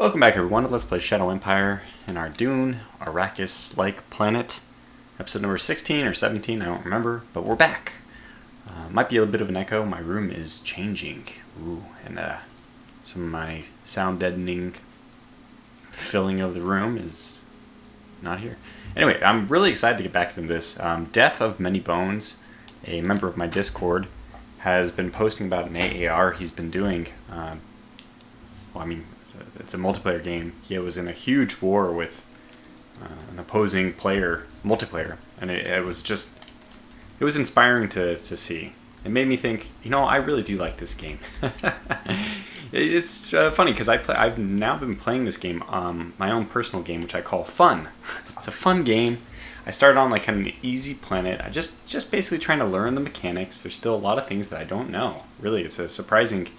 Welcome back everyone to Let's Play Shadow Empire in our Dune, Arrakis-like planet. Episode number 16 or 17, I don't remember, but we're back. Might be a bit of an echo, my room is changing. Ooh, and some of my sound deadening filling of the room is not here. Anyway, I'm really excited to get back into this. Deaf of Many Bones, a member of my Discord, has been posting about an AAR he's been doing. It's a multiplayer game. He was in a huge war with an opposing player, multiplayer, and it was inspiring to see. It made me think, I really do like this game. It's funny because I've now been playing this game, my own personal game, which I call Fun. It's a fun game. I started on like kind of an easy planet. I just basically trying to learn the mechanics. There's still a lot of things that I don't know. Really, it's a surprising.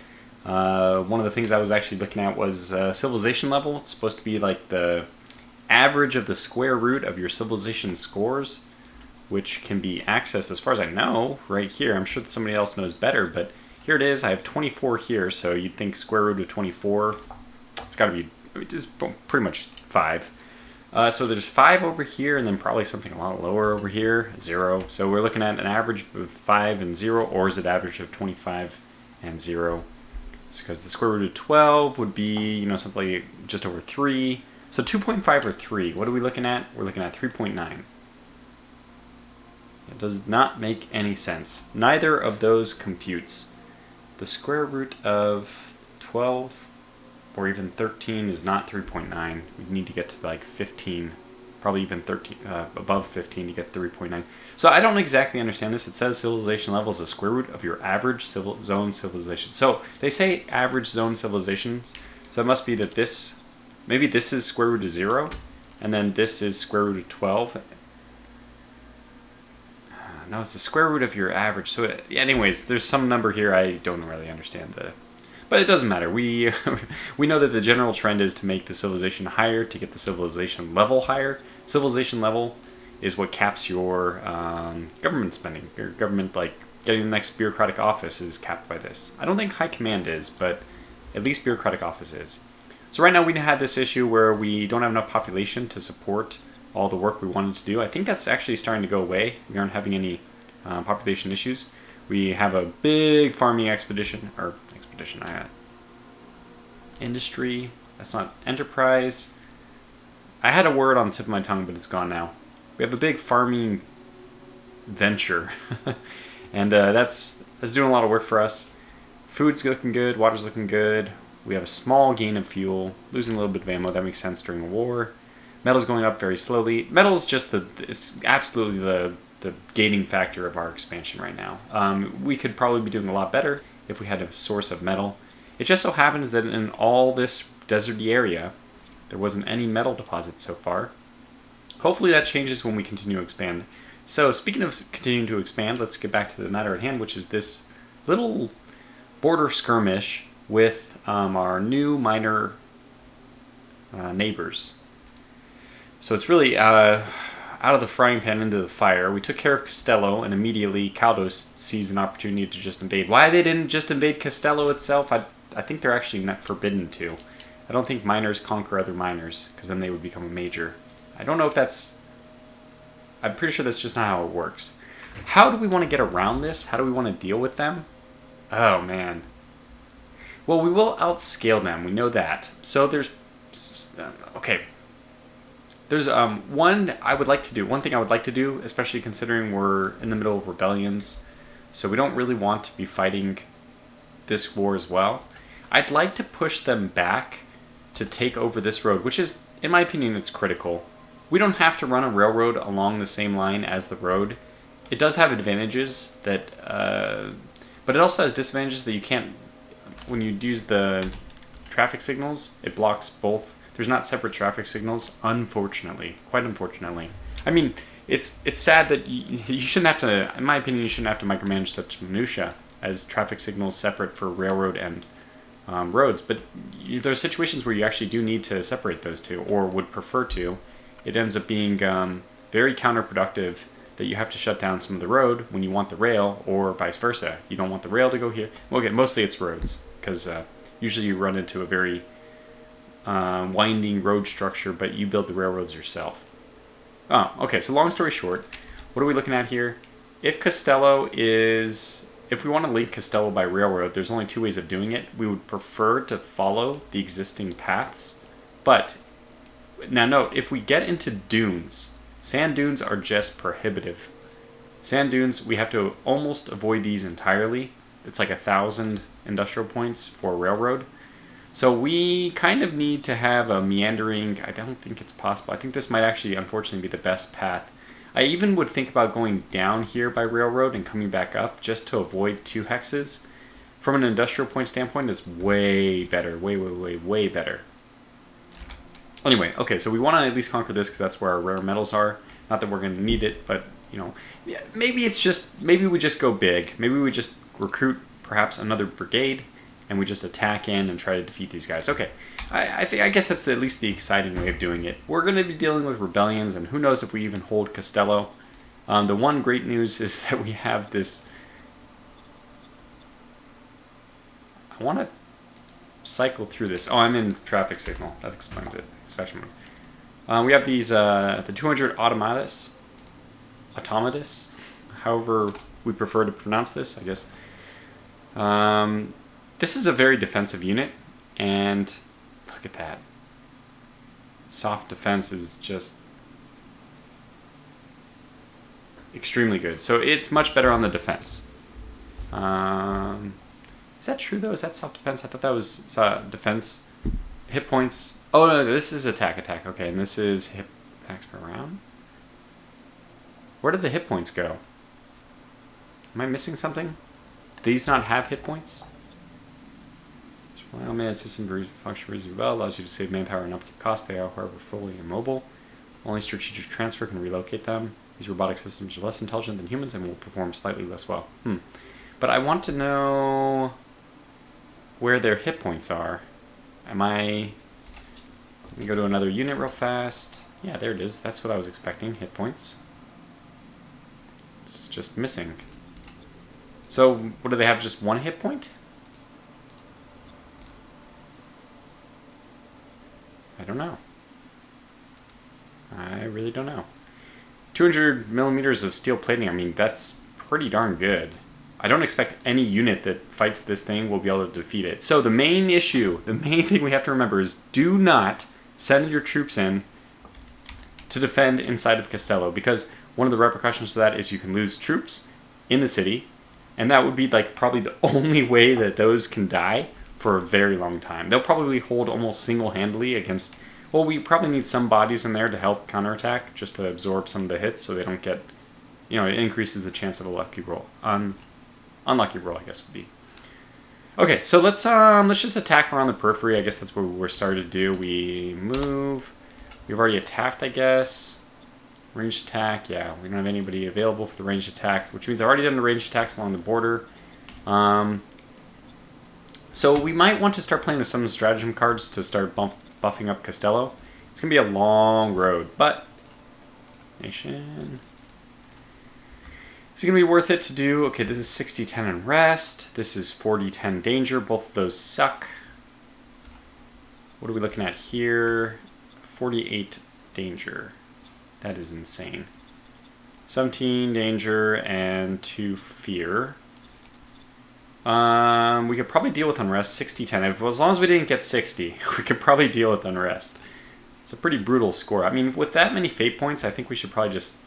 One of the things I was actually looking at was civilization level. It's supposed to be like the average of the square root of your civilization scores, which can be accessed, as far as I know, right here. I'm sure that somebody else knows better, but here it is. I have 24 here, so you'd think square root of 24, it's got to be just pretty much 5. So there's 5 over here, and then probably something a lot lower over here, 0. So we're looking at an average of 5 and 0, or is it average of 25 and 0? Because the square root of 12 would be, something like just over 3. So 2.5 or 3. What are we looking at? We're looking at 3.9. It does not make any sense. Neither of those computes. The square root of 12 or even 13 is not 3.9. We need to get to like 15. Probably even 13, above 15 to get 3.9. So I don't exactly understand this. It says civilization level is the square root of your average zone civilization. So they say average zone civilizations. So it must be that maybe this is square root of 0, and then this is square root of 12. No, it's the square root of your average. So anyways, there's some number here I don't really understand but it doesn't matter. We know that the general trend is to make the civilization higher, to get the civilization level higher. Civilization level is what caps your government spending. Your government, like getting the next bureaucratic office, is capped by this. I don't think high command is, but at least bureaucratic office is. So right now we had this issue where we don't have enough population to support all the work we wanted to do. I think that's actually starting to go away. We aren't having any population issues. We have a big farming industry. That's not enterprise. I had a word on the tip of my tongue, but it's gone now. We have a big farming venture, and that's doing a lot of work for us. Food's looking good. Water's looking good. We have a small gain of fuel, losing a little bit of ammo. That makes sense during a war. Metal's going up very slowly. Metal's just it's absolutely the gating factor of our expansion right now. We could probably be doing a lot better if we had a source of metal. It just so happens that in all this deserty area, there wasn't any metal deposits so far. Hopefully that changes when we continue to expand. So speaking of continuing to expand, let's get back to the matter at hand, which is this little border skirmish with our new minor neighbors. So it's really out of the frying pan into the fire. We took care of Castello, and immediately Caldos sees an opportunity to just invade. Why they didn't just invade Castello itself, I think they're actually not forbidden to. I don't think miners conquer other miners, because then they would become a major. I don't know if that's... I'm pretty sure that's just not how it works. How do we want to get around this? How do we want to deal with them? Oh, man. Well, we will outscale them. We know that. So there's... Okay. There's one thing I would like to do, especially considering we're in the middle of rebellions, so we don't really want to be fighting this war as well. I'd like to push them back to take over this road, which is, in my opinion, it's critical. We don't have to run a railroad along the same line as the road. It does have advantages but it also has disadvantages that you can't, when you use the traffic signals, it blocks both. There's not separate traffic signals, unfortunately. Quite unfortunately. I mean, it's sad that you shouldn't have to, in my opinion, you shouldn't have to micromanage such minutia as traffic signals separate for railroad and roads. But there's situations where you actually do need to separate those two, or would prefer to. It ends up being very counterproductive that you have to shut down some of the road when you want the rail, or vice versa. You don't want the rail to go here. Well, okay, mostly it's roads, because usually you run into a very winding road structure, but you build the railroads yourself. Oh, okay, so long story short, what are we looking at here? If we want to link Castello by railroad, there's only two ways of doing it. We would prefer to follow the existing paths, but now note, if we get into dunes, sand dunes are just prohibitive. Sand dunes, we have to almost avoid these entirely. It's like 1,000 industrial points for railroad. So we kind of need to have a meandering, I don't think it's possible. I think this might actually, unfortunately, be the best path. I even would think about going down here by railroad and coming back up just to avoid 2 hexes. From an industrial point standpoint, it's way better. Way better. Anyway, okay, so we want to at least conquer this because that's where our rare metals are. Not that we're going to need it, but, you know, yeah, maybe we just go big. Maybe we just recruit perhaps another brigade and we just attack in and try to defeat these guys. Okay, I guess that's at least the exciting way of doing it. We're going to be dealing with rebellions, and who knows if we even hold Castello. The one great news is that we have this... I want to cycle through this. Oh, I'm in traffic signal. That explains it. Inspection mode. We have these, the 200 automatus, however we prefer to pronounce this, I guess. This is a very defensive unit, and look at that. Soft defense is just extremely good. So it's much better on the defense. Is that true, though? Is that soft defense? I thought that was defense. Hit points. Oh, no, this is attack. Okay, and this is hit attacks per round. Where did the hit points go? Am I missing something? Do these not have hit points? Well, man, system function reasonably well, allows you to save manpower and upkeep costs. They are, however, fully immobile. Only strategic transfer can relocate them. These robotic systems are less intelligent than humans and will perform slightly less well. But I want to know where their hit points are. Let me go to another unit real fast. Yeah, there it is. That's what I was expecting. Hit points. It's just missing. So, what do they have? Just one hit point? I don't know. I really don't know. 200 millimeters of steel plating. I mean, that's pretty darn good. I don't expect any unit that fights this thing will be able to defeat it. So the main issue, the main thing we have to remember is do not send your troops in to defend inside of Castello, because one of the repercussions to that is you can lose troops in the city, and that would be like probably the only way that those can die for a very long time. They'll probably hold almost single-handedly against... Well, we probably need some bodies in there to help counterattack, just to absorb some of the hits so they don't get... You know, it increases the chance of a lucky roll. Unlucky roll, I guess, would be. Okay, so let's just attack around the periphery. I guess that's what we're starting to do. We move. We've already attacked, I guess. Ranged attack, yeah. We don't have anybody available for the ranged attack, which means I've already done the ranged attacks along the border. So we might want to start playing the summon stratagem cards to start buffing up Castello. It's going to be a long road, but... Nation... Is it going to be worth it to do? Okay, this is 60-10 in rest. This is 40-10 danger. Both of those suck. What are we looking at here? 48 danger. That is insane. 17 danger and 2 fear. We could probably deal with unrest. 60-10. As long as we didn't get 60, we could probably deal with unrest. It's a pretty brutal score. I mean, with that many fate points, I think we should probably just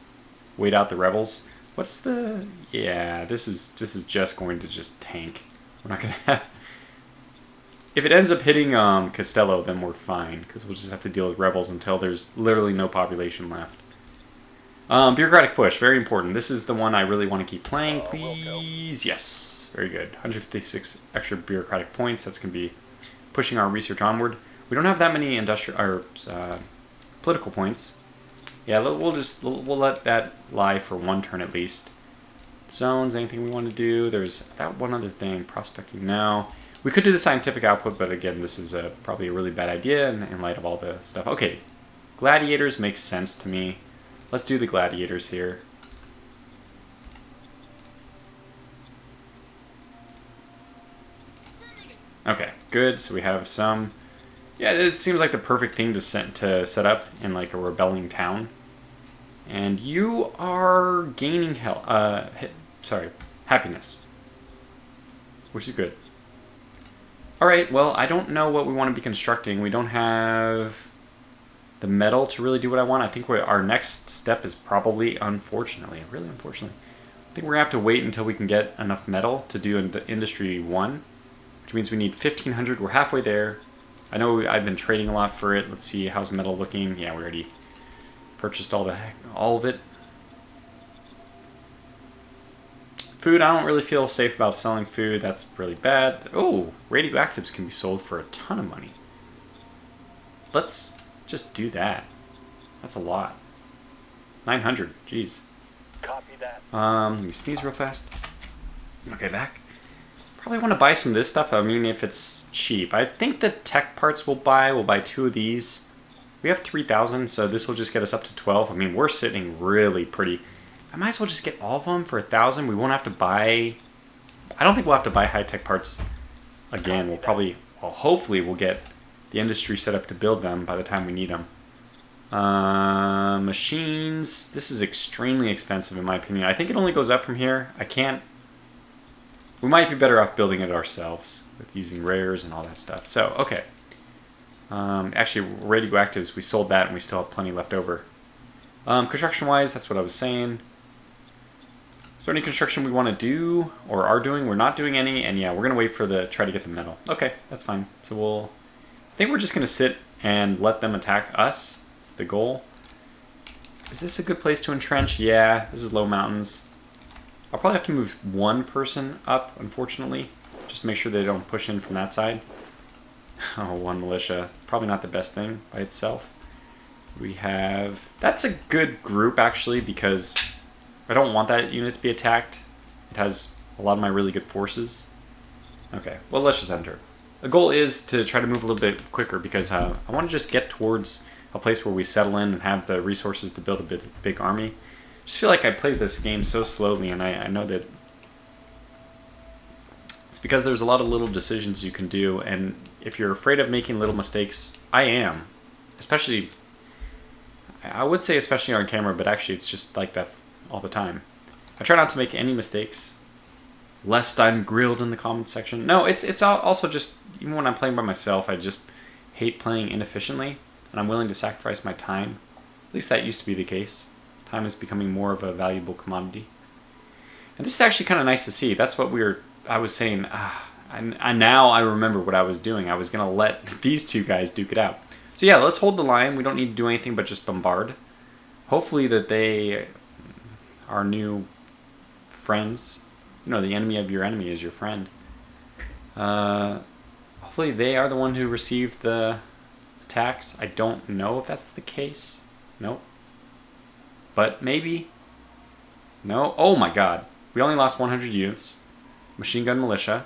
wait out the rebels. What's the... Yeah, this is just going to just tank. We're not going to have... If it ends up hitting Castello, then we're fine, because we'll just have to deal with rebels until there's literally no population left. Bureaucratic push, very important. This is the one I really want to keep playing, please. Yes, very good. 156 extra bureaucratic points. That's going to be pushing our research onward. We don't have that many political points. Yeah, we'll let that lie for one turn at least. Zones, anything we want to do? There's that one other thing, prospecting now. We could do the scientific output, but again, this is probably a really bad idea in light of all the stuff. Okay, gladiators makes sense to me. Let's do the gladiators here. Okay, good. So we have some Yeah, it seems like the perfect thing to set up in like a rebelling town. And you are gaining happiness, which is good. All right, well, I don't know what we want to be constructing. We don't have the metal to really do what I want. I think our next step is probably, really unfortunately, I think we're gonna have to wait until we can get enough metal to do Industry 1, which means we need 1,500. We're halfway there. I know I've been trading a lot for it. Let's see, how's metal looking? Yeah, we already purchased all of it. Food, I don't really feel safe about selling food. That's really bad. Oh, radioactives can be sold for a ton of money. Let's just do that. That's a lot. 900, jeez. Copy that. Let me sneeze real fast. Okay, back. Probably want to buy some of this stuff. I mean, if it's cheap. I think the tech parts we'll buy 2 of these. We have 3,000, so this will just get us up to 12. I mean, we're sitting really pretty. I might as well just get all of them for 1,000. We won't have to buy... I don't think we'll have to buy high-tech parts again. We'll probably... Well, hopefully we'll get the industry set up to build them by the time we need them. Machines. This is extremely expensive in my opinion. I think it only goes up from here. I can't... We might be better off building it ourselves with using rares and all that stuff. So, okay. Actually, radioactives, we sold that and we still have plenty left over. Construction-wise, that's what I was saying. Is there any construction we want to do or are doing? We're not doing any, and yeah, we're going to wait for try to get the metal. Okay, that's fine. So I think we're just going to sit and let them attack us. That's the goal. Is this a good place to entrench? Yeah, this is low mountains. I'll probably have to move one person up, unfortunately, just to make sure they don't push in from that side. Oh, one militia. Probably not the best thing by itself. We have... That's a good group, actually, because I don't want that unit to be attacked. It has a lot of my really good forces. Okay, well, let's just enter. The goal is to try to move a little bit quicker because I want to just get towards a place where we settle in and have the resources to build a big army. I just feel like I play this game so slowly, and I know that it's because there's a lot of little decisions you can do, and if you're afraid of making little mistakes, I am. Especially, I would say especially on camera, but actually it's just like that all the time. I try not to make any mistakes, lest I'm grilled in the comment section. No, it's also just, even when I'm playing by myself, I just hate playing inefficiently, and I'm willing to sacrifice my time. At least that used to be the case. Time is becoming more of a valuable commodity. And this is actually kind of nice to see. That's what I was saying, and now I remember what I was doing. I was going to let these two guys duke it out. So yeah, let's hold the line. We don't need to do anything but just bombard. Hopefully that they are new friends. You know, the enemy of your enemy is your friend. Hopefully they are the one who received the attacks. I don't know if that's the case. Nope. But maybe. No. Oh my god. We only lost 100 units. Machine gun militia.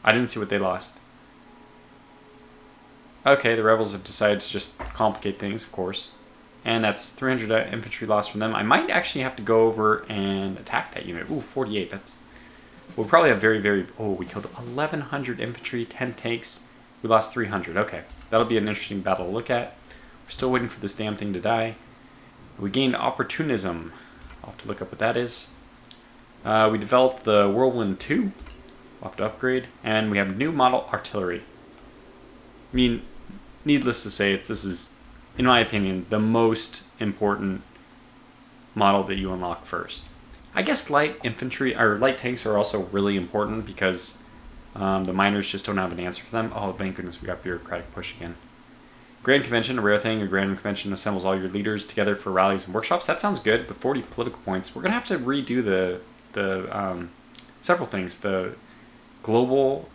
I didn't see what they lost. Okay, the rebels have decided to just complicate things, of course. And that's 300 infantry loss from them. I might actually have to go over and attack that unit. Ooh, 48. That's... We'll probably have very... Oh, we killed 1,100 infantry, 10 tanks. We lost 300. Okay, that'll be an interesting battle to look at. We're still waiting for this damn thing to die. We gained opportunism. I'll have to look up what that is. We developed the Whirlwind 2. We'll have to upgrade. And we have new model artillery. I mean, needless to say, this is, in my opinion, the most important model that you unlock first. I guess light infantry, or light tanks are also really important because the miners just don't have an answer for them. Oh, thank goodness we got bureaucratic push again. Grand Convention, a rare thing. A Grand Convention assembles all your leaders together for rallies and workshops. That sounds good, but 40 political points. We're going to have to redo the several things. The global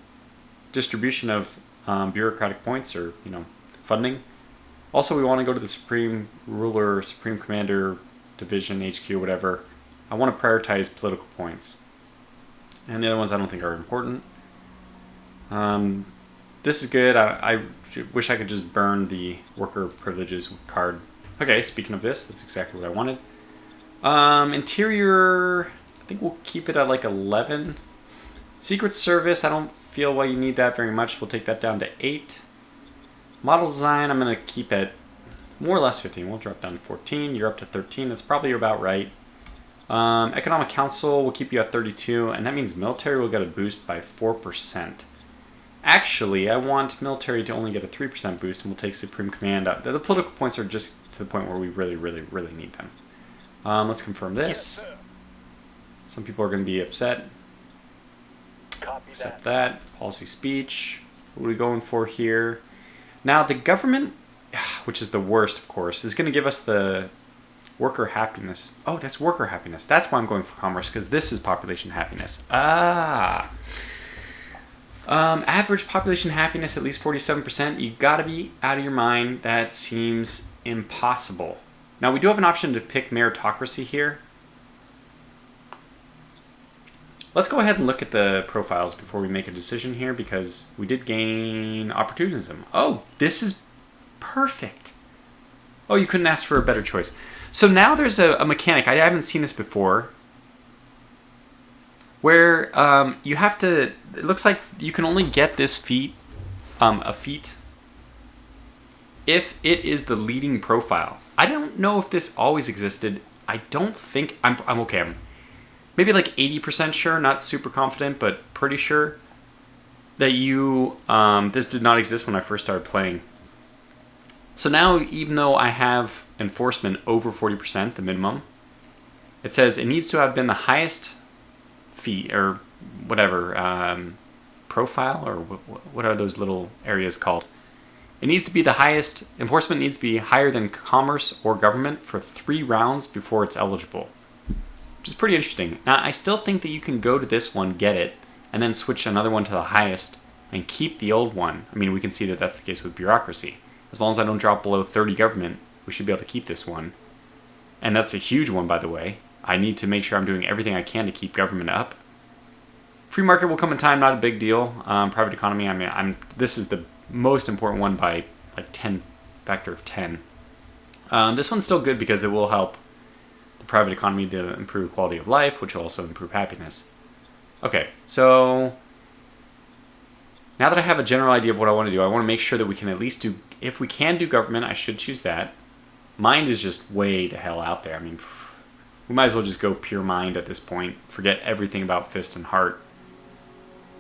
distribution of bureaucratic points, or, you know, funding. Also, we want to go to the Supreme Ruler, Supreme Commander, Division, HQ, whatever. I want to prioritize political points. And the other ones I don't think are important. This is good. I wish I could just burn the worker privileges card. Okay, speaking of this, that's exactly what I wanted. Interior, I think we'll keep it at like 11. Secret Service, I don't feel why you need that very much. We'll take that down to 8. Model design, I'm going to keep at more or less 15. We'll drop down to 14. You're up to 13. That's probably about right. Economic Council will keep you at 32, and that means military will get a boost by 4%. Actually, I want military to only get a 3% boost, and we'll take Supreme Command up. The political points are just to the point where we really, really, really need them. Let's confirm this. Yes, Some people are going to be upset. copy Accept that. that. Policy speech. What are we going for here? Now, the government, which is the worst, of course, is going to give us the worker happiness. Oh, that's worker happiness. That's why I'm going for commerce, because this is population happiness. Average population happiness, at least 47%. You got to be out of your mind. That seems impossible. Now, we do have an option to pick meritocracy here. Let's go ahead and look at the profiles before we make a decision here, because we did gain opportunism. Oh, this is perfect. Oh, you couldn't ask for a better choice. So now there's a mechanic. I haven't seen this before, where you have to. It looks like you can only get this feat, a feat, if it is the leading profile. I don't know if this always existed. I don't think I'm okay. I'm maybe like 80% sure, not super confident, but pretty sure that this did not exist when I first started playing. So now, even though I have enforcement over 40%, the minimum, it says it needs to have been the highest fee or whatever profile, or what are those little areas called? It needs to be the highest. Enforcement needs to be higher than commerce or government for 3 rounds before it's eligible, which is pretty interesting. Now, I still think that you can go to this one, get it, and then switch another one to the highest and keep the old one. I mean, we can see that that's the case with bureaucracy. As long as I don't drop below 30 government, we should be able to keep this one. And that's a huge one, by the way. I need to make sure I'm doing everything I can to keep government up. Free market will come in time, not a big deal. Private economy, I mean, this is the most important one by like 10, factor of 10. This one's still good because it will help the private economy to improve quality of life, which will also improve happiness. Okay, so now that I have a general idea of what I want to do, I want to make sure that we can at least do, if we can do government, I should choose that. Mind is just way the hell out there. I mean, we might as well just go pure mind at this point. Forget everything about fist and heart.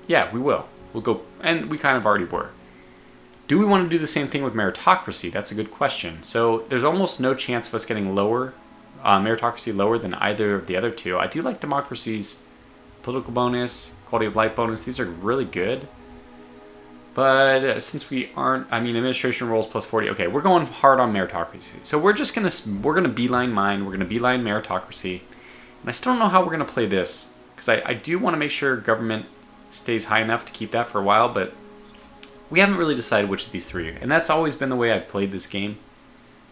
Yeah, we will. We'll go, and we kind of already were. Do we want to do the same thing with meritocracy? That's a good question. So there's almost no chance of us getting lower, meritocracy lower than either of the other two. I do like democracy's political bonus, quality of life bonus. These are really good. But since we aren't, I mean, administration roles plus 40. Okay, we're going hard on meritocracy. So we're gonna beeline mind. We're gonna beeline meritocracy. And I still don't know how we're gonna play this, because I do want to make sure government stays high enough to keep that for a while, but we haven't really decided which of these three. And that's always been the way I've played this game.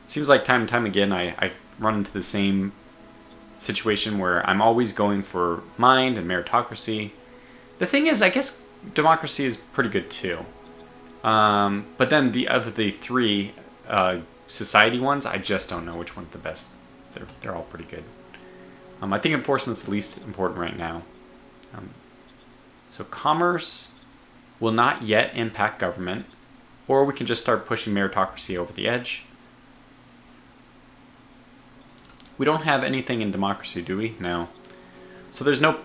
It seems like time and time again I run into the same situation where I'm always going for mind and meritocracy. The thing is, I guess democracy is pretty good too. But then the other three society ones, I just don't know which one's the best. They're all pretty good. I think enforcement's the least important right now. So commerce will not yet impact government, or we can just start pushing meritocracy over the edge. We don't have anything in democracy, do we? No. So there's no,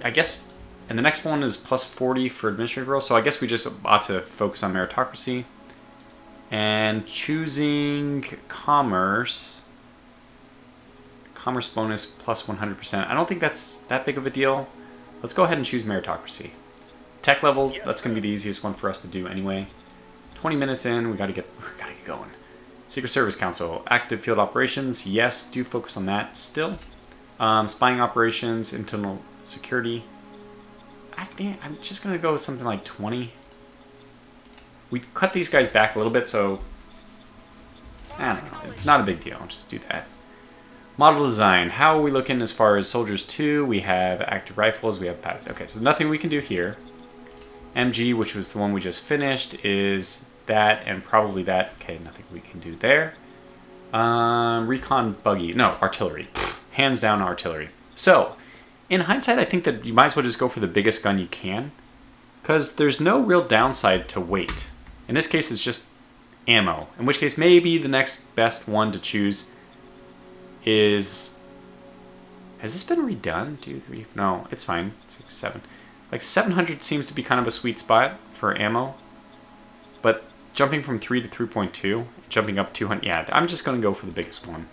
I guess, and the next one is plus 40 for administrative roles, so I guess we just ought to focus on meritocracy. And choosing commerce bonus plus 100%. I don't think that's that big of a deal. Let's go ahead and choose meritocracy. Tech levels, that's going to be the easiest one for us to do anyway. 20 minutes in, we gotta get going. Secret Service Council, active field operations, yes, do focus on that still. Spying operations, internal security. I think I'm just gonna go with something like 20. We cut these guys back a little bit, so I don't know. It's not a big deal. I'll just do that. Model design. How are we looking as far as soldiers 2? We have active rifles. We have pads. Okay, so nothing we can do here. MG, which was the one we just finished, is that and probably that. Okay, nothing we can do there. Recon buggy. No, artillery. Hands down artillery. So, in hindsight, I think that you might as well just go for the biggest gun you can, because there's no real downside to weight. In this case, it's just ammo. In which case, maybe the next best one to choose is... Has this been redone? 2, 3... No, it's fine. 6, 7. Like 700 seems to be kind of a sweet spot for ammo. But jumping from 3 to 3.2, jumping up 200... Yeah, I'm just going to go for the biggest one.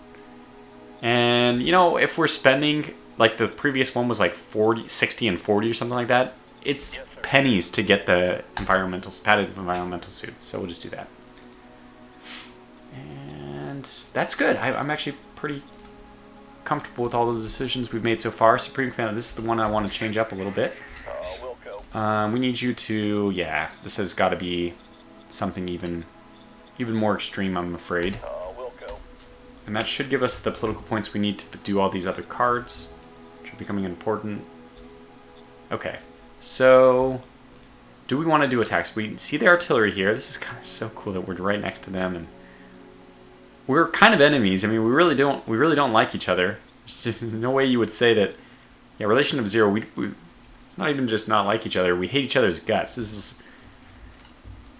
And, you know, if we're spending... Like the previous one was like 40, 60 and 40 or something like that. It's pennies to get the padded environmental suits. So we'll just do that. And that's good. I'm actually pretty comfortable with all the decisions we've made so far. Supreme Commander, this is the one I want to change up a little bit. We'll go. We need you to, yeah, this has got to be something even more extreme, I'm afraid. We'll go. And that should give us the political points we need to do all these other cards, which are becoming important. Okay, so do we want to do attacks? We see the artillery here. This is kind of so cool that we're right next to them, and we're kind of enemies. I mean, we really don't like each other. There's no way you would say that. Yeah, relation of 0. It's not even just not like each other. We hate each other's guts. This is.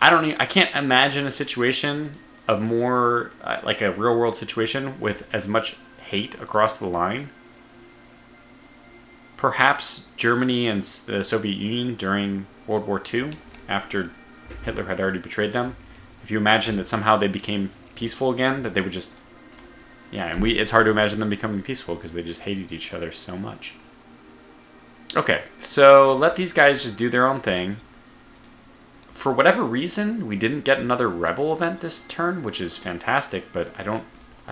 I can't imagine a situation of more like a real world situation with as much hate across the line. Perhaps Germany and the Soviet Union during World War II, after Hitler had already betrayed them. If you imagine that somehow they became peaceful again, that they would just... Yeah, and it's hard to imagine them becoming peaceful because they just hated each other so much. Okay, so let these guys just do their own thing. For whatever reason, we didn't get another rebel event this turn, which is fantastic, but I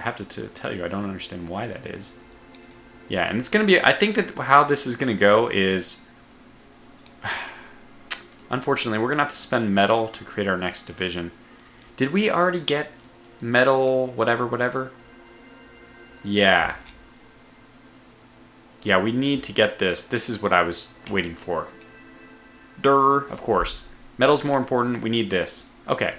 have to tell you, I don't understand why that is. Yeah, and it's going to be... I think that how this is going to go is... Unfortunately, we're going to have to spend metal to create our next division. Did we already get metal whatever? Yeah. Yeah, we need to get this. This is what I was waiting for. Of course. Metal's more important. We need this. Okay.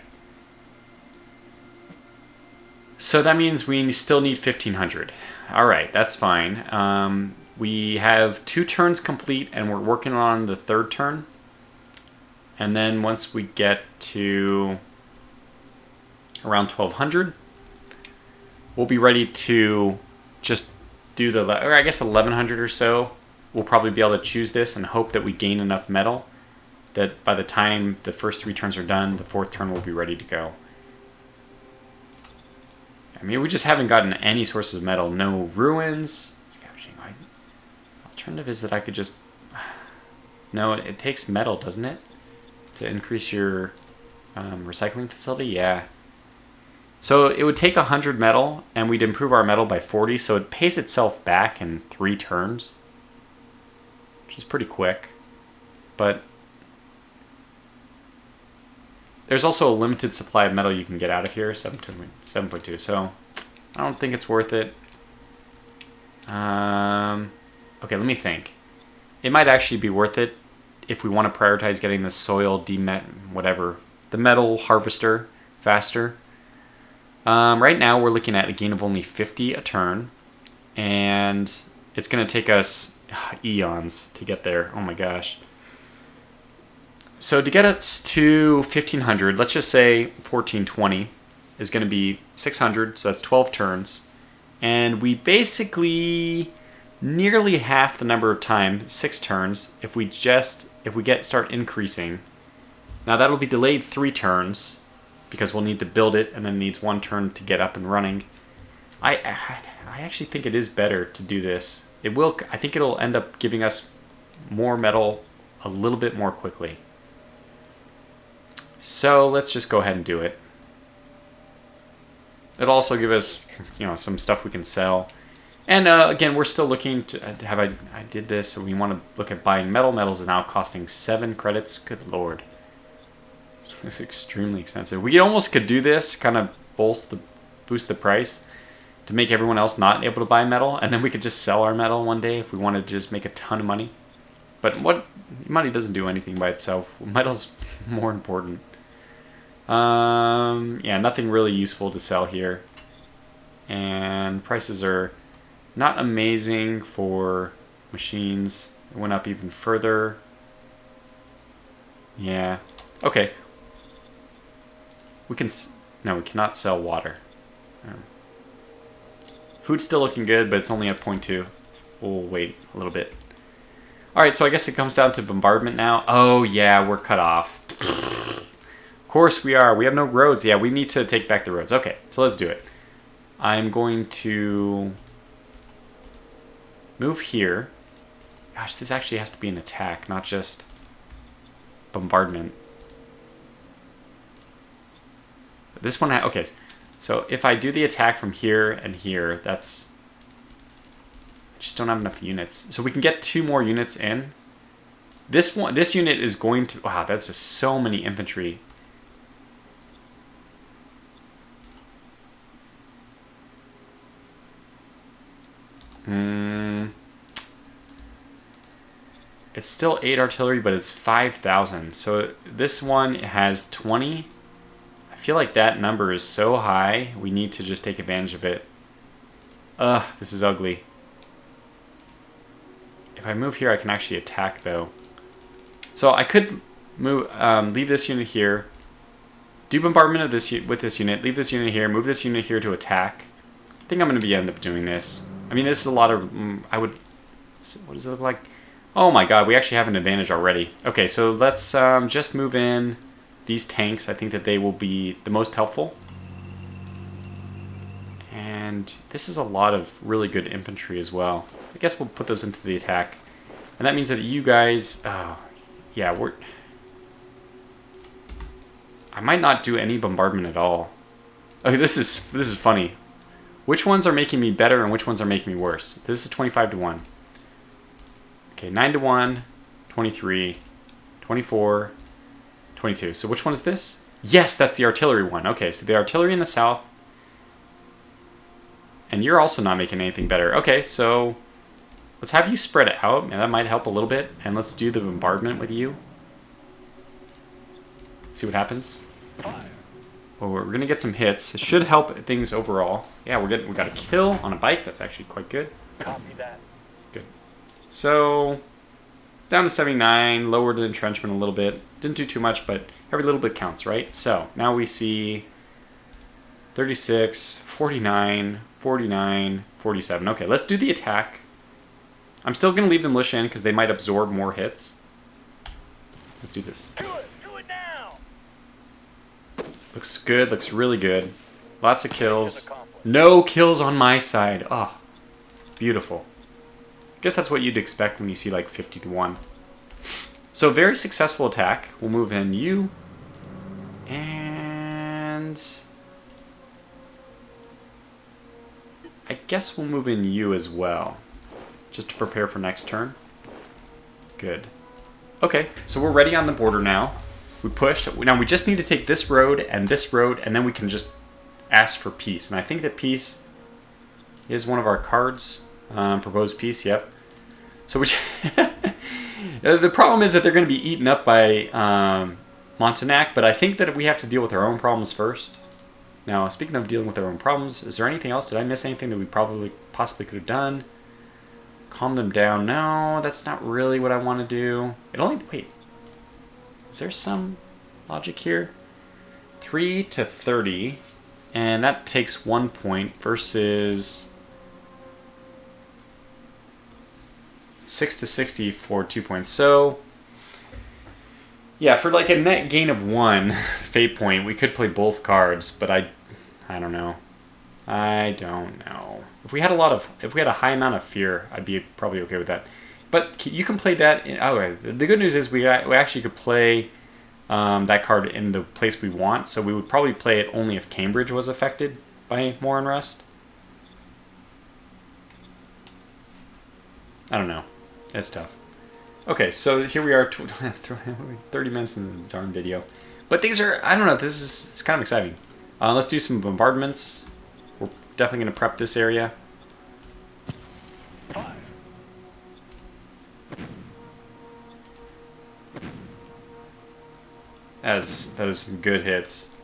So that means we still need 1,500. Alright, that's fine. We have 2 turns complete, and we're working on the 3rd turn. And then once we get to around 1,200, we'll be ready to just do or I guess 1,100 or so. We'll probably be able to choose this and hope that we gain enough metal that by the time the first 3 turns are done, the 4th turn will be ready to go. I mean, we just haven't gotten any sources of metal. No ruins. Scavenging. Alternative is that I could just... No, it takes metal, doesn't it? To increase your recycling facility? Yeah. So it would take 100 metal, and we'd improve our metal by 40, so it pays itself back in 3 turns. Which is pretty quick. But there's also a limited supply of metal you can get out of here, 7.2, so I don't think it's worth it. Okay, let me think. It might actually be worth it if we want to prioritize getting the soil the metal harvester faster. Right now we're looking at a gain of only 50 a turn, and it's going to take us eons to get there. Oh my gosh. So to get us to 1,500, let's just say 1,420 is going to be 600, so that's 12 turns. And we basically nearly half the number of time, 6 turns, if we start increasing. Now that'll be delayed 3 turns because we'll need to build it, and then it needs 1 turn to get up and running. I actually think it is better to do this. I think it'll end up giving us more metal a little bit more quickly. So let's just go ahead and do it. It'll also give us, some stuff we can sell. And again, we're still looking to have. I did this, so we want to look at buying metal. Metals is now costing 7 credits. Good lord, it's extremely expensive. We almost could do this, kind of boost the price to make everyone else not able to buy metal, and then we could just sell our metal one day if we wanted to just make a ton of money. But money doesn't do anything by itself. Metal's more important. Yeah, nothing really useful to sell here. And prices are not amazing for machines. It went up even further. Yeah. Okay. We can... No, we cannot sell water. Food's still looking good, but it's only at 0.2. We'll wait a little bit. Alright, so I guess it comes down to bombardment now. Oh, yeah, we're cut off. Of course we are. We have no roads. Yeah, we need to take back the roads. Okay, so let's do it. I'm going to move here. Gosh, this actually has to be an attack, not just bombardment. This one, okay. So if I do the attack from here and here, that's... I just don't have enough units. So we can get 2 more units in. This unit is going to... Wow, that's just so many infantry. It's still 8 artillery, but it's 5,000. So this one has 20. I feel like that number is so high, we need to just take advantage of it. Ugh, this is ugly. If I move here, I can actually attack, though. So I could move, leave this unit here, do bombardment of this with this unit, leave this unit here, move this unit here to attack. I think I'm going to end up doing this. I mean, this is a lot of... I would... What does it look like? Oh my god, we actually have an advantage already. Okay, so let's just move in these tanks. I think that they will be the most helpful. And this is a lot of really good infantry as well. I guess we'll put those into the attack. And that means that you guys... yeah, we're... I might not do any bombardment at all. Okay, this is funny. Which ones are making me better and which ones are making me worse? This is 25 to 1. Okay, 9 to 1, 23, 24, 22. So which one is this? Yes, that's the artillery one. Okay, so the artillery in the south. And you're also not making anything better. Okay, so let's have you spread it out. And that might help a little bit. And let's do the bombardment with you. See what happens. Well, we're going to get some hits. It should help things overall. Yeah, we got a kill on a bike. That's actually quite good. Copy that. Good. So, down to 79, lowered the entrenchment a little bit. Didn't do too much, but every little bit counts, right? So, now we see 36, 49, 49, 47. Okay, let's do the attack. I'm still going to leave the militia in because they might absorb more hits. Let's do this. Do it! Do it now! Looks good, looks really good. Lots of kills. No kills on my side. Oh, beautiful. Guess that's what you'd expect when you see like 50 to 1. So very successful attack. We'll move in you. And I guess we'll move in you as well. Just to prepare for next turn. Good. Okay, so we're ready on the border now. We pushed. Now we just need to take this road, and then we can just ask for peace. And I think that peace is one of our cards. Proposed peace, yep. So which the problem is that they're going to be eaten up by Montenac, but I think that we have to deal with our own problems first. Now, speaking of dealing with our own problems, is there anything else? Did I miss anything that we possibly could have done? Calm them down. No, that's not really what I want to do. Wait. Is there some logic here? 3 to 30, and that takes 1 point versus 6 to 60 for 2 points. So, yeah, for like a net gain of 1 fate point, we could play both cards, but I don't know. I don't know. If we had a high amount of fear, I'd be probably okay with that. But you can play that. The good news is we actually could play that card in the place we want. So we would probably play it only if Cambridge was affected by more unrest. I don't know. It's tough. Okay, so here we are, 30 minutes in the darn video. But things are, I don't know, it's kind of exciting. Let's do some bombardments. We're definitely going to prep this area. Those some good hits.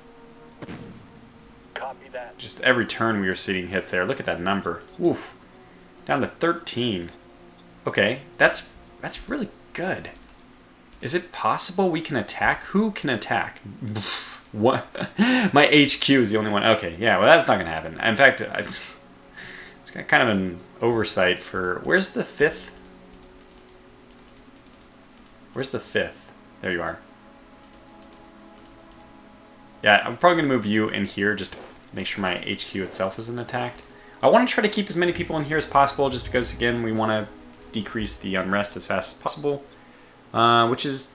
Copy that. Just every turn we were seeing hits there. Look at that number. Oof. Down to 13. Okay, that's really good. Is it possible we can attack? Who can attack? What? My HQ is the only one. Okay, yeah, well, that's not going to happen. In fact, it's kind of an oversight for... Where's the 5th? Where's the 5th? There you are. Yeah, I'm probably going to move you in here just to make sure my HQ itself isn't attacked. I want to try to keep as many people in here as possible just because, again, we want to decrease the unrest as fast as possible. Which is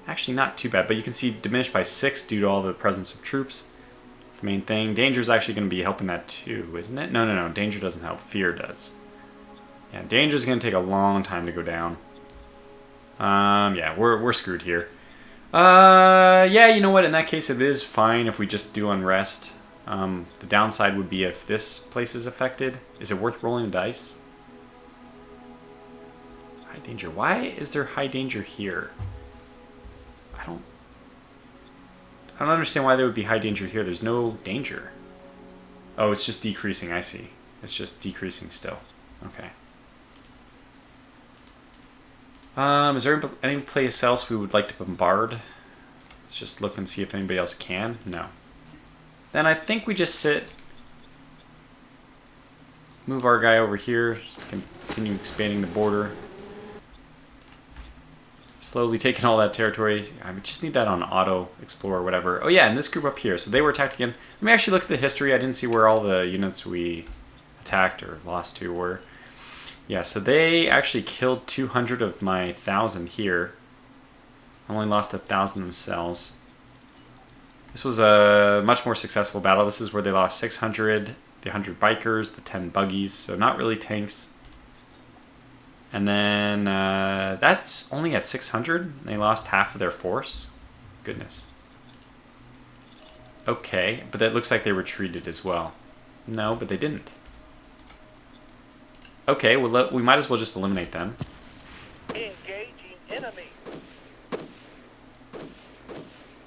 actually not too bad, but you can see diminished by 6 due to all the presence of troops. That's the main thing. Danger is actually going to be helping that too, isn't it? No. Danger doesn't help. Fear does. Yeah, danger is going to take a long time to go down. Yeah, we're screwed here. Yeah, you know what? In that case, it is fine if we just do unrest. The downside would be if this place is affected. Is it worth rolling the dice? High danger. Why is there high danger here? I don't understand why there would be high danger here. There's no danger. Oh, it's just decreasing. I see. It's just decreasing still. Okay. Is there any place else we would like to bombard? Let's just look and see if anybody else can. No. Then I think we just sit. Move our guy over here. Just continue expanding the border. Slowly taking all that territory. I just need that on auto explore or whatever. Oh yeah, and this group up here. So they were attacked again. Let me actually look at the history. I didn't see where all the units we attacked or lost to were. Yeah, so they actually killed 200 of my 1,000 here. Only lost 1,000 themselves. This was a much more successful battle. This is where they lost 600, the 100 bikers, the 10 buggies. So not really tanks. And then that's only at 600. They lost half of their force. Goodness. Okay, but that looks like they retreated as well. No, but they didn't. Okay, well, we might as well just eliminate them. Engaging enemy.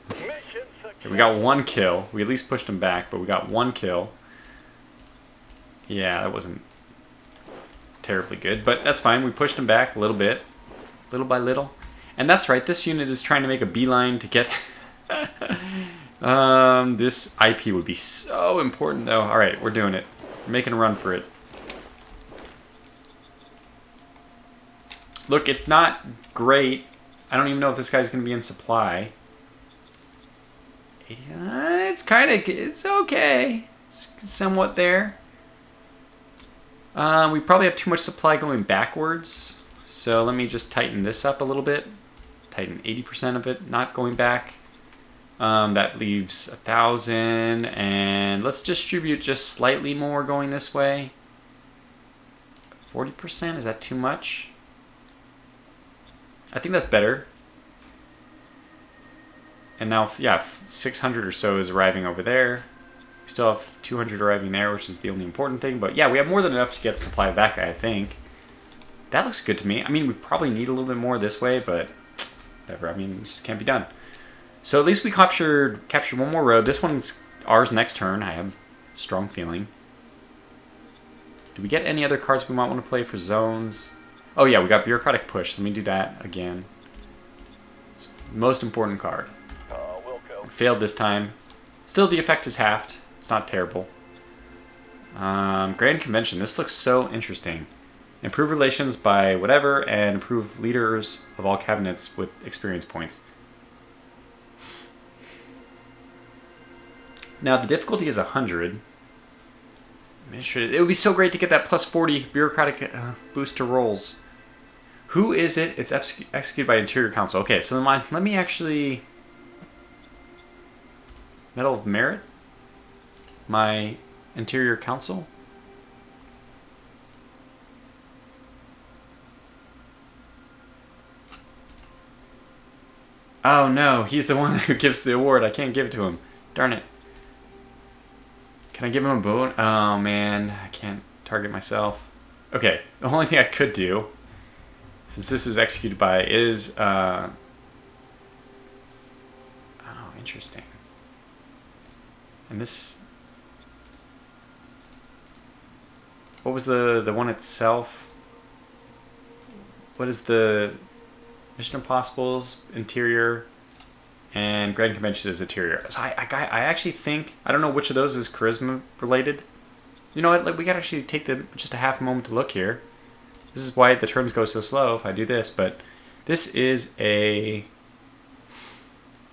Mission success. We got 1 kill. We at least pushed them back, but we got 1 kill. Yeah, that wasn't terribly good, but that's fine. We pushed them back a little bit, little by little. And that's right, this unit is trying to make a beeline to get... this IP would be so important, though. Alright, we're doing it. We're making a run for it. Look, it's not great. I don't even know if this guy's going to be in supply. It's kind of... It's okay. It's somewhat there. We probably have too much supply going backwards. So let me just tighten this up a little bit. Tighten 80% of it, not going back. That leaves 1,000. And let's distribute just slightly more going this way. 40%? Is that too much? I think that's better. And now, yeah, 600 or so is arriving over there. We still have 200 arriving there, which is the only important thing. But yeah, we have more than enough to get supply of that guy, I think. That looks good to me. I mean, we probably need a little bit more this way, but whatever. I mean, it just can't be done. So at least we captured one more road. This one's ours next turn. I have a strong feeling. Do we get any other cards we might want to play for zones? Oh yeah, we got Bureaucratic Push. Let me do that again. It's the most important card. We'll go. Failed this time. Still, the effect is halved. It's not terrible. Grand Convention. This looks so interesting. Improve relations by whatever, and improve leaders of all cabinets with experience points. Now, the difficulty is 100. It would be so great to get that plus 40 bureaucratic boost to rolls. Who is it? It's executed by Interior Council. Okay, so let me actually... Medal of Merit? My Interior Council? Oh no, he's the one who gives the award. I can't give it to him. Darn it. Can I give him a boon? Oh man, I can't target myself. Okay, the only thing I could do, since this is executed by, is... Oh, interesting. And this... What was the one itself? What is the... Mission Impossible's Interior And Grand Convention is interior. So I actually think, I don't know which of those is charisma related. You know what, like, we gotta actually take just a half moment to look here. This is why the turns go so slow if I do this, but this is a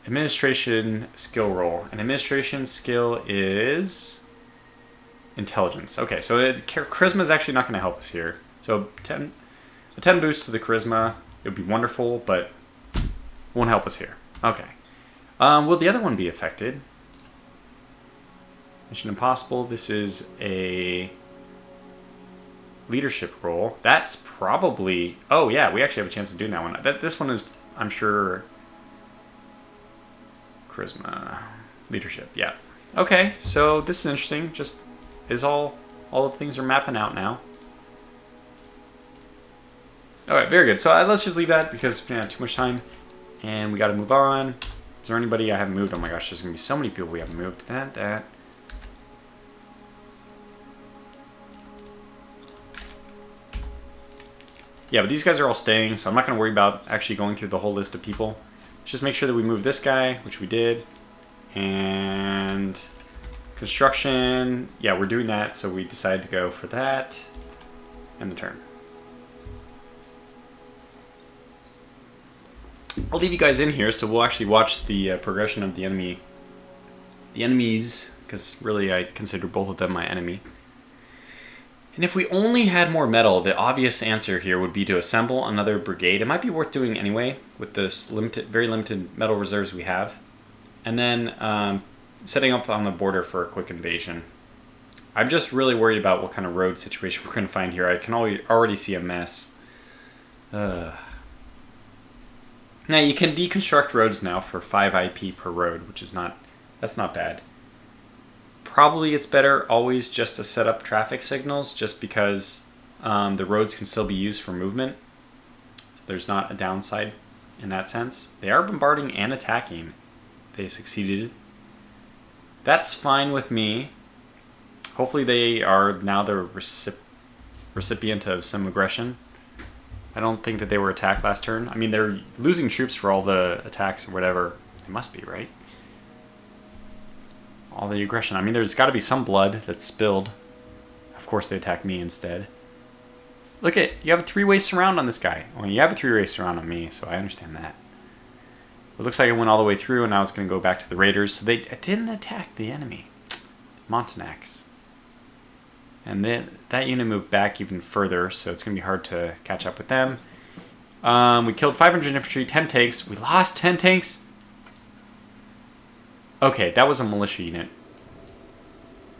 administration skill roll. An administration skill is intelligence. Okay, so charisma is actually not going to help us here. So a 10 boost to the charisma, it would be wonderful, but won't help us here. Okay. Will the other one be affected? Mission Impossible. This is a leadership role. That's probably... Oh, yeah, we actually have a chance of doing that one. This one is, I'm sure... Charisma. Leadership, yeah. Okay, so this is interesting. Just is all the things are mapping out now. Alright, very good. So let's just leave that because we don't have too much time. And we got to move on. Is there anybody I haven't moved? Oh my gosh, there's going to be so many people we haven't moved. Yeah, but these guys are all staying, so I'm not going to worry about actually going through the whole list of people. Let's just make sure that we move this guy, which we did. And construction, yeah, we're doing that, so we decided to go for that. And the turn. I'll leave you guys in here, so we'll actually watch the progression of the enemies, because really I consider both of them my enemy. And if we only had more metal, the obvious answer here would be to assemble another brigade. It might be worth doing anyway with this very limited metal reserves we have. And then setting up on the border for a quick invasion. I'm just really worried about what kind of road situation we're going to find here. I can already see a mess. Now you can deconstruct roads now for 5 IP per road, which is that's not bad. Probably it's better always just to set up traffic signals just because the roads can still be used for movement. So there's not a downside in that sense. They are bombarding and attacking. They succeeded. That's fine with me. Hopefully they are now the recipient of some aggression. I don't think that they were attacked last turn. I mean, they're losing troops for all the attacks or whatever. They must be, right? All the aggression. I mean, there's got to be some blood that's spilled. Of course, they attacked me instead. Look at, you have a 3-way surround on this guy. Well, you have a 3-way surround on me, so I understand that. It looks like it went all the way through, and now it's going to go back to the raiders. So they didn't attack the enemy. Montanax. And then that unit moved back even further, so it's going to be hard to catch up with them. We killed 500 infantry, 10 tanks. We lost 10 tanks. Okay, that was a militia unit.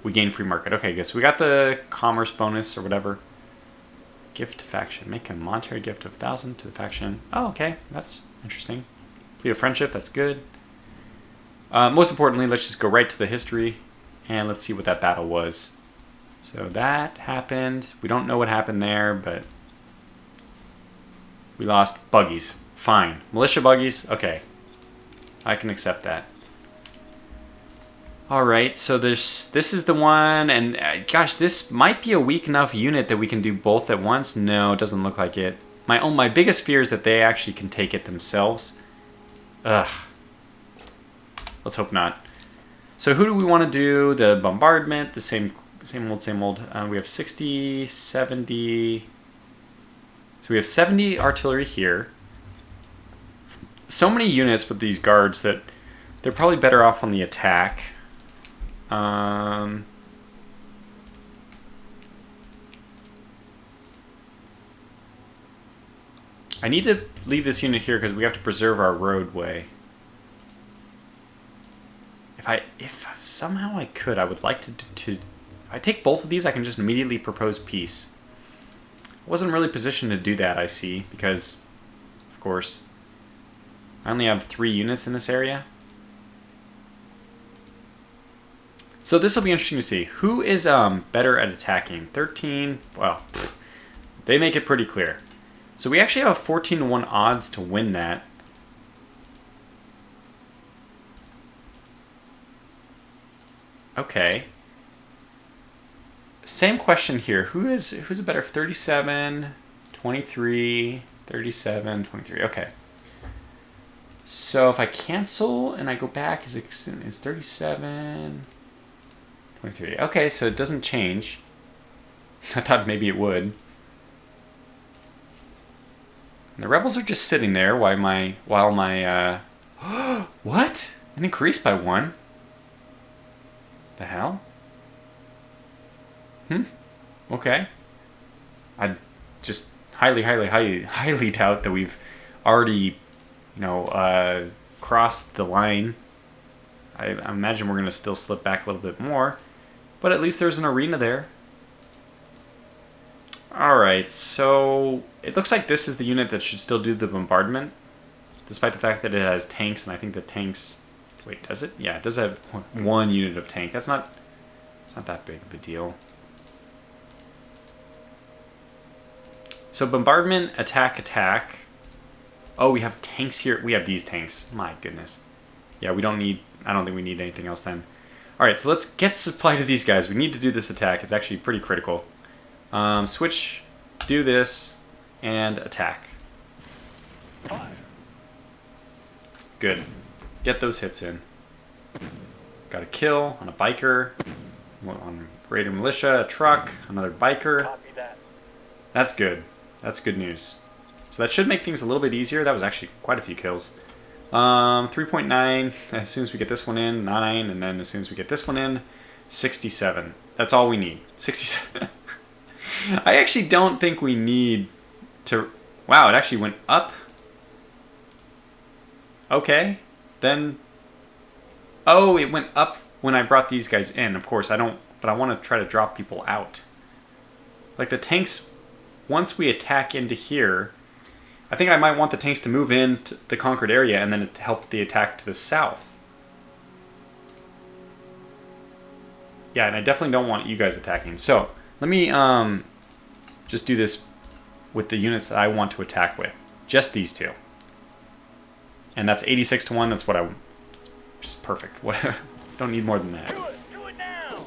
We gained free market. Okay, good. So we got the commerce bonus or whatever. Gift to faction. Make a monetary gift of 1,000 to the faction. Oh, okay. That's interesting. Plea of friendship. That's good. Most importantly, let's just go right to the history and let's see what that battle was. So that happened. We don't know what happened there, but we lost buggies. Fine. Militia buggies. Okay. I can accept that. Alright, so this is the one, and gosh, this might be a weak enough unit that we can do both at once. No, it doesn't look like it. My biggest fear is that they actually can take it themselves. Ugh. Let's hope not. So who do we want to do? The bombardment, the same old. We have 60, 70. So we have 70 artillery here. So many units with these guards that they're probably better off on the attack. I need to leave this unit here because we have to preserve our roadway. If somehow I could, I would like to if I take both of these, I can just immediately propose peace. I wasn't really positioned to do that, I see, because, of course, I only have 3 units in this area. So this will be interesting to see. Who is better at attacking? 13, well, they make it pretty clear. So we actually have a 14-to-1 odds to win that. Okay. Same question here. Who's a better? 37, 23, 37, 23. Okay. So if I cancel and I go back, it's 37, 23. Okay, so it doesn't change. I thought maybe it would. And the rebels are just sitting there while my what? It increased by 1. The hell? Okay. I just highly doubt that we've already, crossed the line. I imagine we're going to still slip back a little bit more, but at least there's an arena there. Alright, so it looks like this is the unit that should still do the bombardment, despite the fact that it has tanks, and I think the tanks... Wait, does it? Yeah, it does have 1 unit of tank. It's not that big of a deal. So bombardment, attack. Oh, we have tanks here. We have these tanks. My goodness. Yeah, we don't need... I don't think we need anything else then. Alright, so let's get supply to these guys. We need to do this attack. It's actually pretty critical. Switch, do this, and attack. Good. Get those hits in. Got a kill on a biker, on Raider Militia, a truck, another biker. Copy that. That's good. That's good news. So that should make things a little bit easier. That was actually quite a few kills. 3.9, as soon as we get this one in, 9, and then as soon as we get this one in, 67. That's all we need. 67. I actually don't think we need to... Wow, it actually went up. Okay, then... Oh, it went up when I brought these guys in. Of course, I don't... But I want to try to drop people out. Like the tanks, once we attack into here... I think I might want the tanks to move into the conquered area and then to help the attack to the south. Yeah, and I definitely don't want you guys attacking. So, let me just do this with the units that I want to attack with. Just these two. And that's 86 to 1. That's what I... Just perfect. Don't need more than that. Do it now.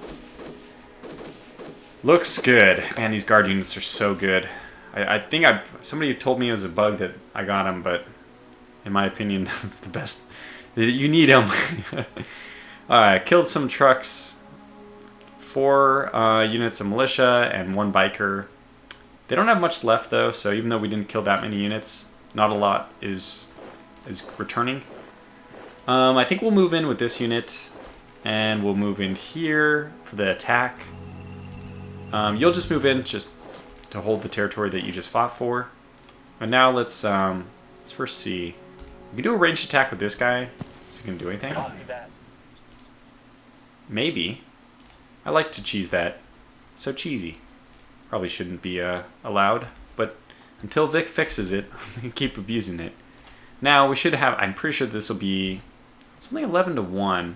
Looks good. Man, these guard units are so good. I think somebody told me it was a bug that I got them, but in my opinion, it's the best. You need them. Alright, killed some trucks. 4 units of militia and 1 biker. They don't have much left though, so even though we didn't kill that many units, not a lot is returning. I think we'll move in with this unit, and we'll move in here for the attack. You'll just move in just to hold the territory that you just fought for. And now let's first see. We can do a ranged attack with this guy. Is he gonna do anything? Copy that. Maybe. I like to cheese that. So cheesy. Probably shouldn't be allowed, but until Vic fixes it, we can keep abusing it. Now we should have. I'm pretty sure this will be. It's only 11 to 1.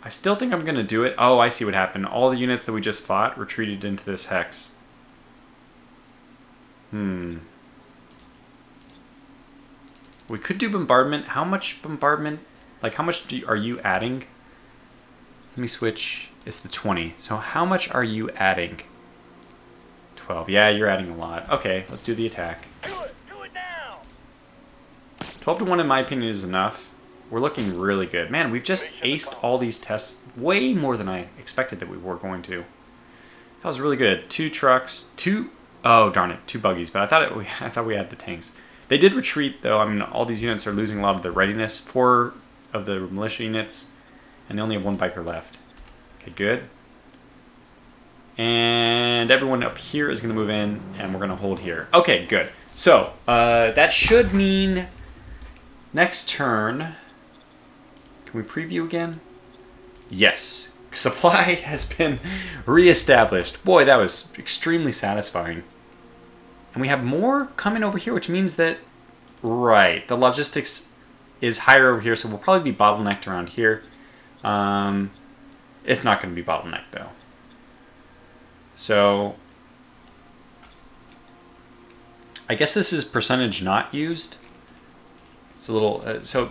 I still think I'm gonna do it. Oh, I see what happened. All the units that we just fought retreated into this hex. We could do bombardment. How much bombardment? Like, how much are you adding? Let me switch. It's the 20. So how much are you adding? 12. Yeah, you're adding a lot. Okay, let's do the attack. Do it now. 12 to 1 in my opinion is enough. We're looking really good. Man, we've just aced all these tests way more than I expected that we were going to. That was really good. 2 trucks, 2... Oh, darn it. 2 buggies, but I thought we had the tanks. They did retreat, though. I mean, all these units are losing a lot of their readiness. 4 of the militia units, and they only have 1 biker left. Okay, good. And everyone up here is going to move in, and we're going to hold here. Okay, good. So, that should mean next turn... Can we preview again? Yes. Supply has been reestablished. Boy, that was extremely satisfying. And we have more coming over here, which means that... Right. The logistics is higher over here, so we'll probably be bottlenecked around here. It's not going to be bottlenecked, though. So... I guess this is percentage not used. It's a little... so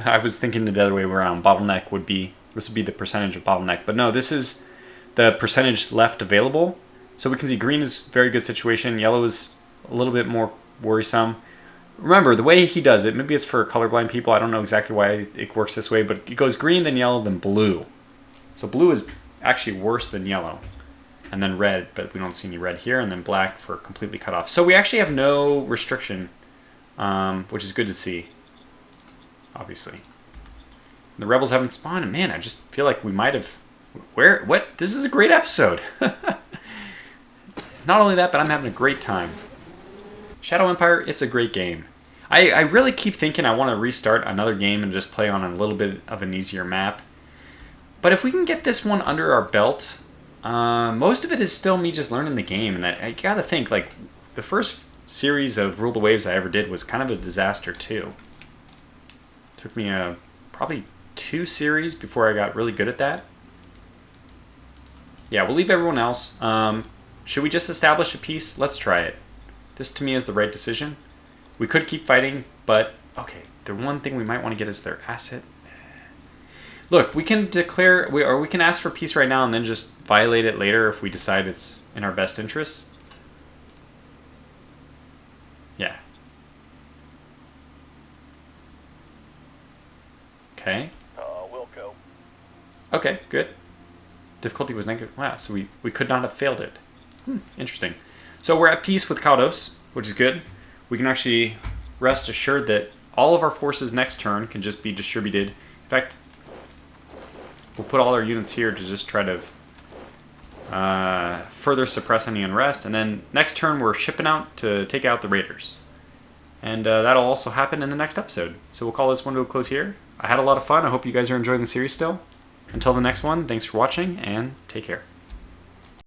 I was thinking the other way around. Bottleneck would be... This would be the percentage of bottleneck. But no, this is the percentage left available. So we can see green is very good situation. Yellow is a little bit more worrisome. remember, the way he does it, maybe it's for colorblind people. I don't know exactly why it works this way, but it goes green, then yellow, then blue. So blue is actually worse than yellow. And then red, but we don't see any red here. And then black for completely cut off. So we actually have no restriction, which is good to see, obviously. The rebels haven't spawned, and man, I just feel like we might have... What? This is a great episode. Not only that, but I'm having a great time. Shadow Empire, it's a great game. I really keep thinking I want to restart another game and just play on a little bit of an easier map. But if we can get this one under our belt, most of it is still me just learning the game. And I gotta think, like, the first series of Rule the Waves I ever did was kind of a disaster too. Took me probably 2 series before I got really good at that. Yeah, we'll leave everyone else. Should we just establish a peace? Let's try it. This, to me, is the right decision. We could keep fighting, but... Okay, the one thing we might want to get is their asset. Look, we can declare... Or we can ask for peace right now and then just violate it later if we decide it's in our best interests. Yeah. Okay. We'll go. Okay, good. Difficulty was negative. Wow, so we could not have failed it. Interesting. So we're at peace with Kaudos, which is good. We can actually rest assured that all of our forces next turn can just be distributed. In fact, we'll put all our units here to just try to further suppress any unrest. And then next turn we're shipping out to take out the raiders. And that'll also happen in the next episode. So we'll call this one to a close here. I had a lot of fun. I hope you guys are enjoying the series still. Until the next one, thanks for watching and take care.